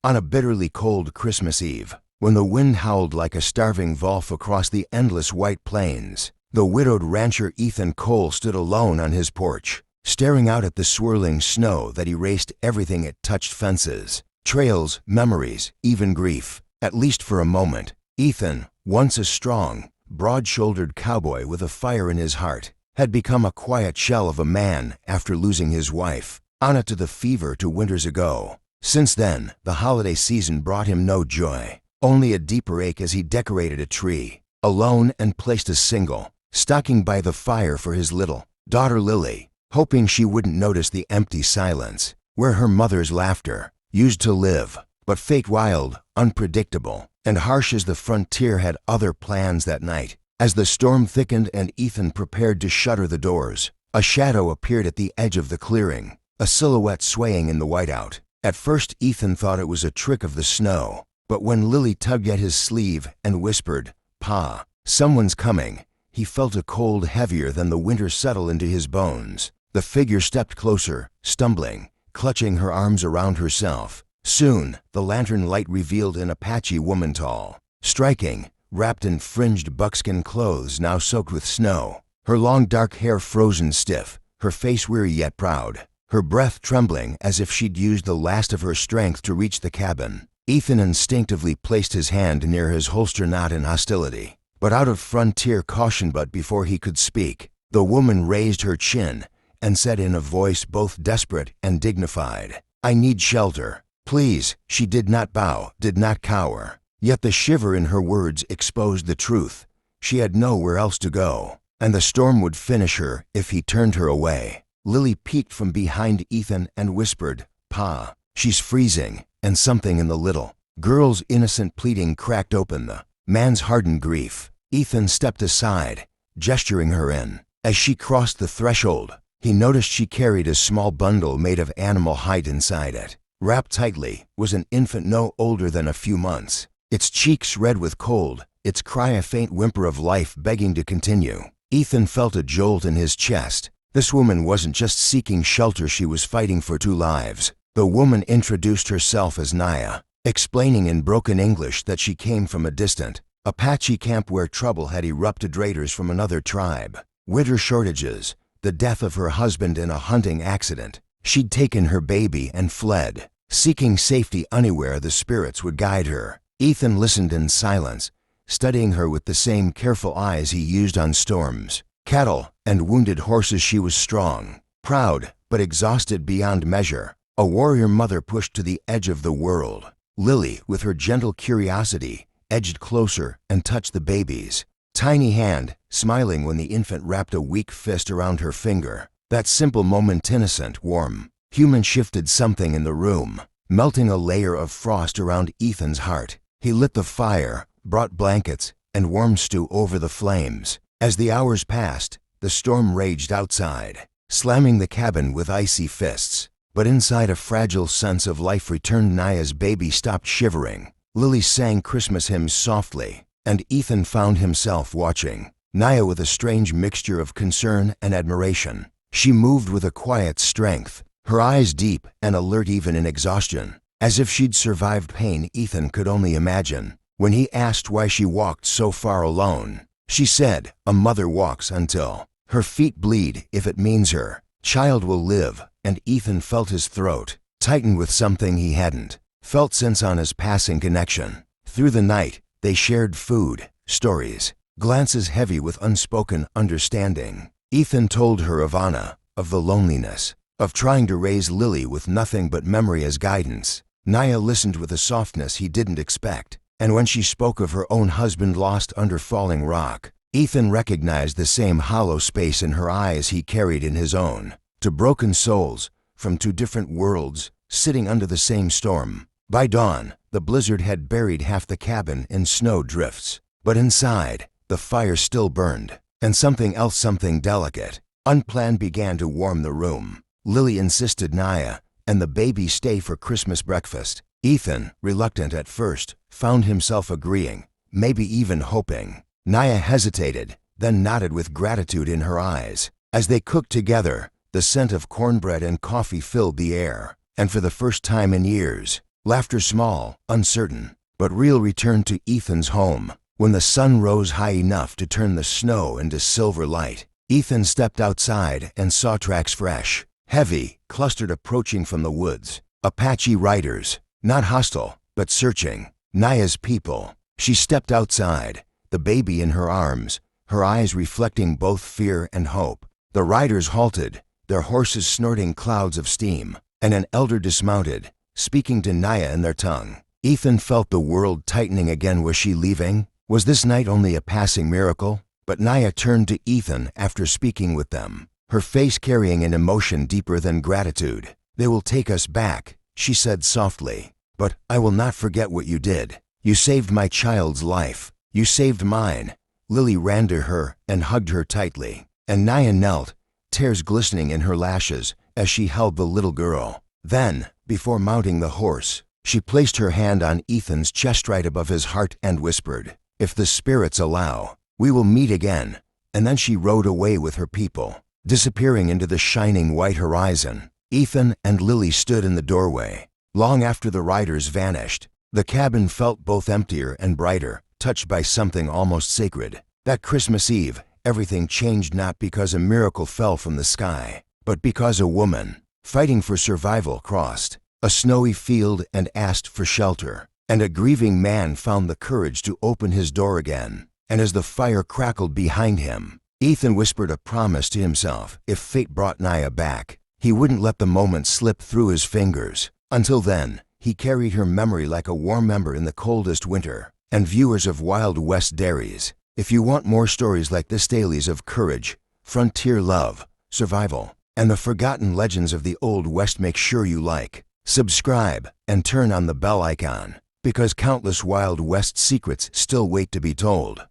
On a bitterly cold Christmas Eve, when the wind howled like a starving wolf across the endless white plains, the widowed rancher Ethan Cole stood alone on his porch, staring out at the swirling snow that erased everything it touched: fences, trails, memories, even grief. At least for a moment, Ethan, once a strong, broad-shouldered cowboy with a fire in his heart, had become a quiet shell of a man after losing his wife, Anna, to the fever 2 winters ago. Since then, the holiday season brought him no joy, only a deeper ache as he decorated a tree, alone, and placed a single stocking by the fire for his little daughter Lily, hoping she wouldn't notice the empty silence where her mother's laughter used to live. But fate, wild, unpredictable, and harsh as the frontier, had other plans that night. As the storm thickened and Ethan prepared to shutter the doors, a shadow appeared at the edge of the clearing, a silhouette swaying in the whiteout. At first, Ethan thought it was a trick of the snow, but when Lily tugged at his sleeve and whispered, "Pa, someone's coming," he felt a cold heavier than the winter settle into his bones. The figure stepped closer, stumbling, clutching her arms around herself. Soon, the lantern light revealed an Apache woman, tall, striking, wrapped in fringed buckskin clothes now soaked with snow, her long dark hair frozen stiff, her face weary yet proud, her breath trembling as if she'd used the last of her strength to reach the cabin. Ethan instinctively placed his hand near his holster, not in hostility, but out of frontier caution. But before he could speak, the woman raised her chin and said in a voice both desperate and dignified, "I need shelter. Please." She did not bow, did not cower, yet the shiver in her words exposed the truth. She had nowhere else to go, and the storm would finish her if he turned her away. Lily peeked from behind Ethan and whispered, "Pa, she's freezing," and something in the little girl's innocent pleading cracked open the man's hardened grief. Ethan stepped aside, gesturing her in. As she crossed the threshold, he noticed she carried a small bundle made of animal hide. Inside it, wrapped tightly, was an infant no older than a few months, its cheeks red with cold, its cry a faint whimper of life begging to continue. Ethan felt a jolt in his chest. This woman wasn't just seeking shelter, she was fighting for 2 lives. The woman introduced herself as Naya, explaining in broken English that she came from a distant Apache camp where trouble had erupted. Raiders from another tribe, winter shortages, the death of her husband in a hunting accident. She'd taken her baby and fled, seeking safety anywhere the spirits would guide her. Ethan listened in silence, studying her with the same careful eyes he used on storms, cattle, and wounded horses. She was strong, proud, but exhausted beyond measure, a warrior mother pushed to the edge of the world. Lily, with her gentle curiosity, edged closer and touched the baby's tiny hand, smiling when the infant wrapped a weak fist around her finger. That simple moment, innocent, warm, human, shifted something in the room, melting a layer of frost around Ethan's heart. He lit the fire, brought blankets, and warm stew over the flames. As the hours passed, the storm raged outside, slamming the cabin with icy fists. But inside, a fragile sense of life returned. Naya's baby stopped shivering. Lily sang Christmas hymns softly, and Ethan found himself watching Naya with a strange mixture of concern and admiration. She moved with a quiet strength, her eyes deep and alert even in exhaustion, as if she'd survived pain Ethan could only imagine. When he asked why she walked so far alone, she said, "A mother walks until her feet bleed. If it means her child will live." And Ethan felt his throat tighten with something he hadn't felt since on his passing connection. Through the night, they shared food, stories, glances heavy with unspoken understanding. Ethan told her of Anna, of the loneliness, of trying to raise Lily with nothing but memory as guidance. Naya listened with a softness he didn't expect, and when she spoke of her own husband lost under falling rock, Ethan recognized the same hollow space in her eyes he carried in his own. 2 broken souls, from 2 different worlds, sitting under the same storm. By dawn, the blizzard had buried half the cabin in snow drifts, but inside, the fire still burned, and something else, something delicate, unplanned, began to warm the room. Lily insisted Naya and the baby stay for Christmas breakfast. Ethan, reluctant at first, found himself agreeing, maybe even hoping. Naya hesitated, then nodded with gratitude in her eyes. As they cooked together, the scent of cornbread and coffee filled the air, and for the first time in years, Laughter small, uncertain, but real returned to Ethan's home. When the sun rose high enough to turn the snow into silver light, Ethan stepped outside and saw tracks fresh, heavy, clustered approaching from the woods. Apache riders, not hostile, but searching. Naya's people. She stepped outside, the baby in her arms, her eyes reflecting both fear and hope. The riders halted, their horses snorting clouds of steam, and an elder dismounted, speaking to Naya in their tongue. Ethan felt the world tightening again. Was she leaving? Was this night only a passing miracle? But Naya turned to Ethan after speaking with them, her face carrying an emotion deeper than gratitude. "They will take us back," she said softly. "But I will not forget what you did. You saved my child's life. You saved mine." Lily ran to her and hugged her tightly, and Naya knelt, tears glistening in her lashes as she held the little girl. Then, before mounting the horse, she placed her hand on Ethan's chest right above his heart and whispered, "If the spirits allow, we will meet again." And then she rode away with her people, disappearing into the shining white horizon. Ethan and Lily stood in the doorway. Long after the riders vanished, the cabin felt both emptier and brighter, touched by something almost sacred. That Christmas Eve, everything changed, not because a miracle fell from the sky, but because a woman, fighting for survival, crossed a snowy field and asked for shelter. And a grieving man found the courage to open his door again. And as the fire crackled behind him, Ethan whispered a promise to himself. If fate brought Naya back, he wouldn't let the moment slip through his fingers. Until then, he carried her memory like a warm ember in the coldest winter. And viewers of Wild West Dairies, if you want more stories like this, tales of courage, frontier love, survival, and the forgotten legends of the Old West, make sure you like, subscribe, and turn on the bell icon, because countless Wild West secrets still wait to be told.